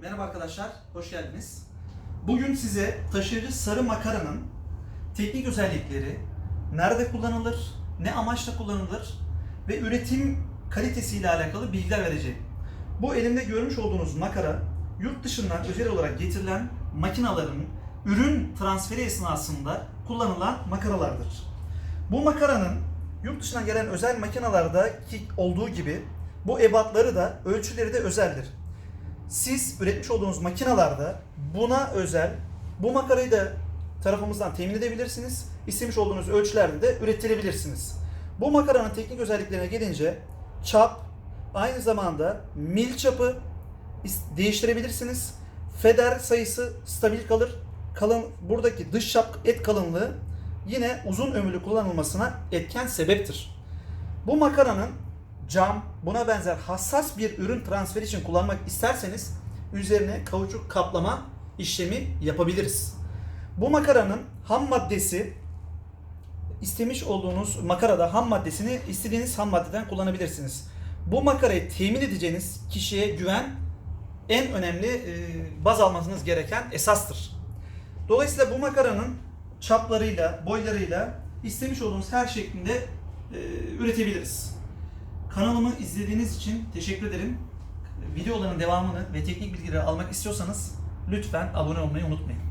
Merhaba arkadaşlar, hoş geldiniz. Bugün size taşıyıcı sarı makaranın teknik özellikleri, nerede kullanılır, ne amaçla kullanılır ve üretim kalitesiyle alakalı bilgiler vereceğim. Bu elimde görmüş olduğunuz makara, yurt dışından özel olarak getirilen makinaların ürün transferi esnasında kullanılan makaralardır. Bu makaranın yurt dışından gelen özel makinalardaki olduğu gibi bu ebatları da ölçüleri de özeldir. Siz üretmiş olduğunuz makinalarda buna özel bu makarayı da tarafımızdan temin edebilirsiniz. İstemiş olduğunuz ölçülerde de ürettirebilirsiniz. Bu makaranın teknik özelliklerine gelince çap, aynı zamanda mil çapı değiştirebilirsiniz. Feder sayısı stabil kalır. Buradaki dış çap et kalınlığı yine uzun ömürlü kullanılmasına etken sebeptir. Bu makaranın cam, buna benzer hassas bir ürün transferi için kullanmak isterseniz üzerine kauçuk kaplama işlemi yapabiliriz. Bu makaranın ham maddesi, istemiş olduğunuz makarada ham maddesini istediğiniz ham maddeden kullanabilirsiniz. Bu makarayı temin edeceğiniz kişiye güven en önemli baz almanız gereken esastır. Dolayısıyla bu makaranın çaplarıyla, boylarıyla istemiş olduğunuz her şeklinde üretebiliriz. Kanalımı izlediğiniz için teşekkür ederim. Videoların devamını ve teknik bilgileri almak istiyorsanız lütfen abone olmayı unutmayın.